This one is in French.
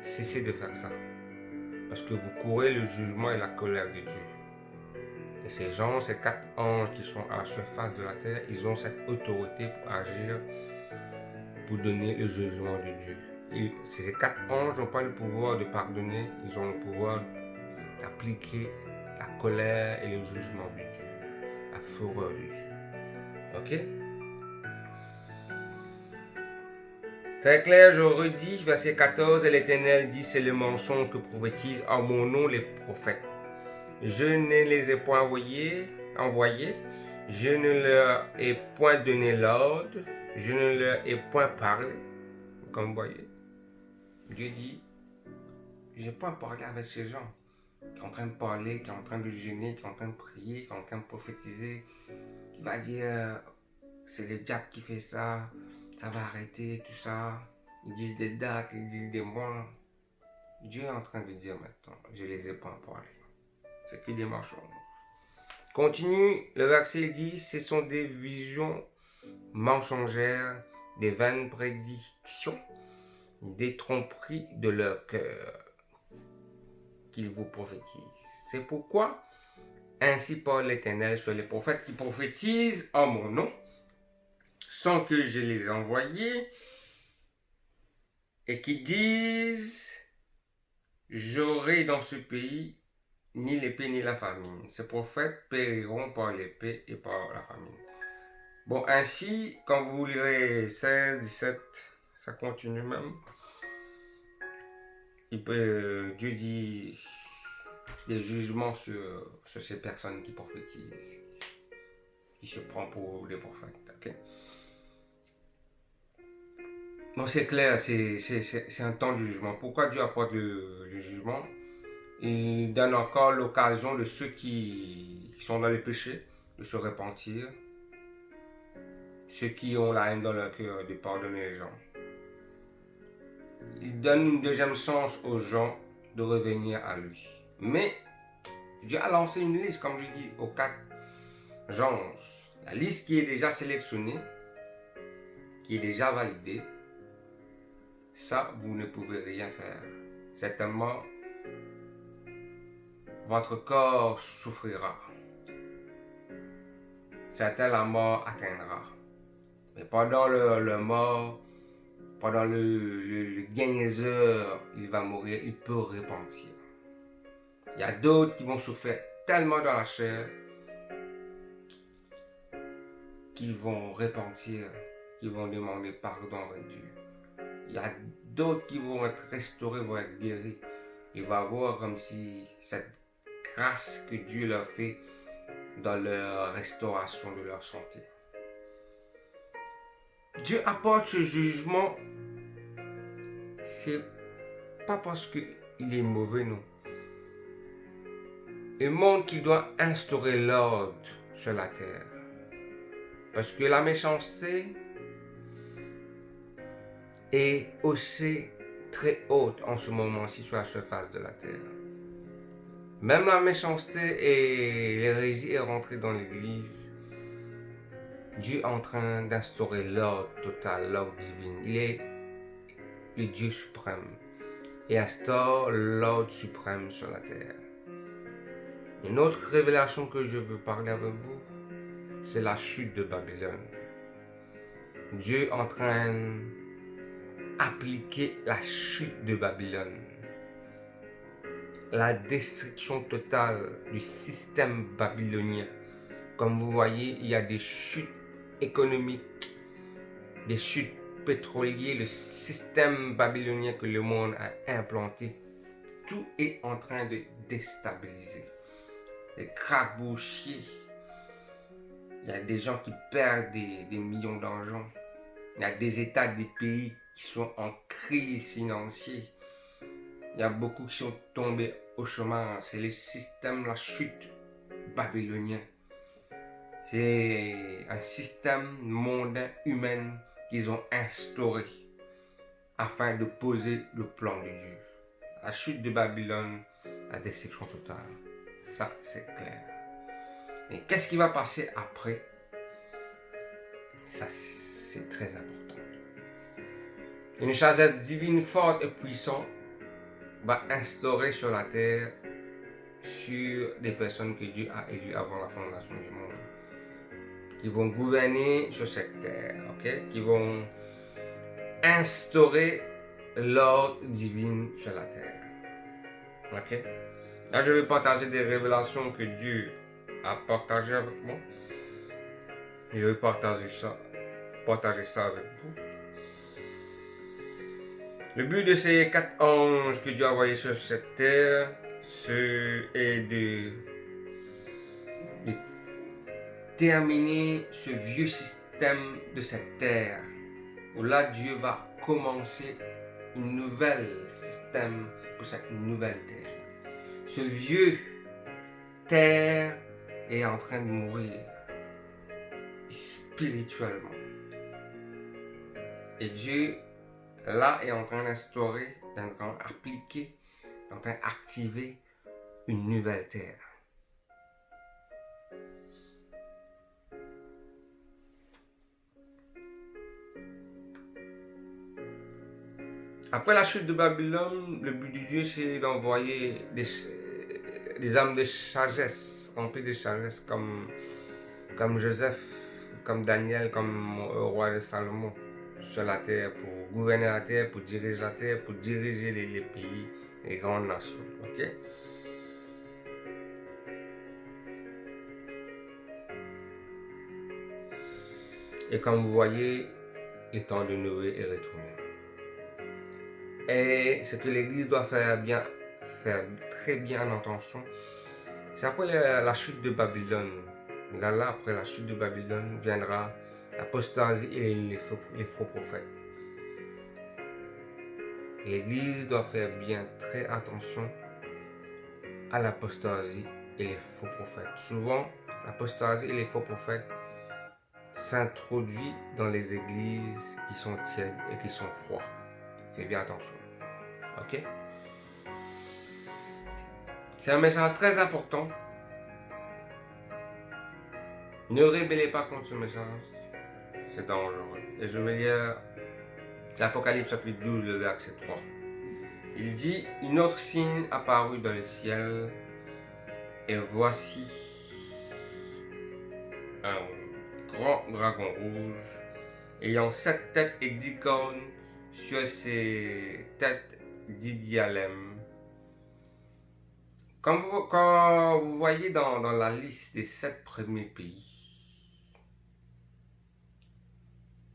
cessez de faire ça. Parce que vous courez le jugement et la colère de Dieu. Et ces gens, ces 4 anges qui sont à la surface de la terre, ils ont cette autorité pour agir, pour donner le jugement de Dieu. Et ces 4 anges n'ont pas le pouvoir de pardonner, ils ont le pouvoir d'appliquer la colère et le jugement de Dieu, la fureur de Dieu. Ok? Très clair, je redis, verset 14, et l'Éternel dit, c'est le mensonge que prophétisent en mon nom les prophètes. Je ne les ai point envoyés, je ne leur ai point donné l'ordre, je ne leur ai point parlé. Comme vous voyez, Dieu dit, je n'ai pas parlé avec ces gens qui sont en train de parler, qui sont en train de jeûner, qui sont en train de prier, qui sont en train de prophétiser, qui va dire, c'est le diable qui fait ça, ça va arrêter, tout ça. Ils disent des dates, ils disent des mois. Dieu est en train de dire maintenant, je ne les ai pas parlé. C'est que des mensonges. Continue, le verset dit, ce sont des visions mensongères, des vaines prédictions, des tromperies de leur cœur qu'ils vous prophétisent. C'est pourquoi, ainsi parle l'Éternel sur les prophètes qui prophétisent en mon nom, sans que je les ai envoyés, et qui disent, j'aurai dans ce pays ni l'épée ni la famine. Ces prophètes périront par l'épée et par la famine. Bon, ainsi, quand vous lirez 16, 17, ça continue même. Dieu dit des jugements sur ces personnes qui prophétisent, qui se prennent pour des prophètes. Okay? Bon, c'est clair, c'est un temps de jugement. Pourquoi Dieu apporte le jugement? Il donne encore l'occasion de ceux qui sont dans le péché de se repentir. Ceux qui ont la haine dans leur cœur de pardonner les gens. Il donne une deuxième chance aux gens de revenir à lui. Mais Dieu a lancé une liste, comme je dis, aux 4 gens. La liste qui est déjà sélectionnée, qui est déjà validée, ça, vous ne pouvez rien faire. Certainement, votre corps souffrira. Certains, la mort atteindra. Mais pendant le mort, pendant le gainseur, il va mourir, il peut repentir. Il y a d'autres qui vont souffrir tellement dans la chair qu'ils vont repentir, qu'ils vont demander pardon avec Dieu. Il y a d'autres qui vont être restaurés, vont être guéris. Il va voir comme si cette grâce que Dieu leur fait dans leur restauration de leur santé. Dieu apporte ce jugement, c'est pas parce qu'il est mauvais, non. Il montre qu'il doit instaurer l'ordre sur la terre. Parce que la méchanceté est aussi très haute en ce moment-ci sur la surface de la terre. Même la méchanceté et l'hérésie est rentrée dans l'église. Dieu est en train d'instaurer l'ordre total, l'ordre divin. Il est le Dieu suprême et instaure l'ordre suprême sur la terre. Une autre révélation que je veux parler avec vous, c'est la chute de Babylone. Dieu est en train d'appliquer la chute de Babylone. La destruction totale du système babylonien. Comme vous voyez, il y a des chutes économiques, des chutes pétrolières, le système babylonien que le monde a implanté. Tout est en train de déstabiliser. Les crabouchiers. Il y a des gens qui perdent des millions d'argent. Il y a des États, des pays qui sont en crise financière. Il y a beaucoup qui sont tombés au chômage. C'est le système, la chute babylonien. C'est un système mondain, humain qu'ils ont instauré afin de poser le plan de Dieu. La chute de Babylone, la destruction totale. Ça, c'est clair. Et qu'est-ce qui va passer après? Ça, c'est très important. Une sagesse divine forte et puissante va instaurer sur la terre sur des personnes que Dieu a élues avant la fondation du monde, qui vont gouverner sur cette terre, ok? Qui vont instaurer l'ordre divin sur la terre, ok? Là, je vais partager des révélations que Dieu a partagées avec moi. Et je vais partager ça avec vous. Le but de ces 4 anges que Dieu a envoyés sur cette terre, est de terminer ce vieux système de cette terre, où là Dieu va commencer une nouvelle système pour cette nouvelle terre. Ce vieux terre est en train de mourir spirituellement. Et Dieu, là, est en train d'instaurer, est en train d'appliquer, est en train d'activer une nouvelle terre. Après la chute de Babylone, le but de Dieu, c'est d'envoyer des âmes de sagesse, remplies de sagesse, comme Joseph, comme Daniel, comme le roi de Salomon, sur la terre, pour gouverner la terre, pour diriger la terre, pour diriger les pays, les grandes nations. Ok? Et comme vous voyez, le temps de Noé est retourné. Et ce que l'Église doit faire très bien attention, c'est après la chute de Babylone. Là, après la chute de Babylone, viendra l'apostasie et les faux prophètes. L'Église doit faire bien très attention à l'apostasie et les faux prophètes. Souvent, l'apostasie et les faux prophètes s'introduisent dans les églises qui sont tièdes et qui sont froides. Faites bien attention. Ok? C'est un message très important. Ne rébellez pas contre ce message. C'est dangereux. Et je vais lire l'Apocalypse chapitre 12, le verset 3. Il dit, une autre signe apparut dans le ciel, et voici un grand dragon rouge, ayant 7 têtes et 10 cornes, sur ses têtes 10 diadèmes. Quand vous voyez dans la liste des 7 premiers pays,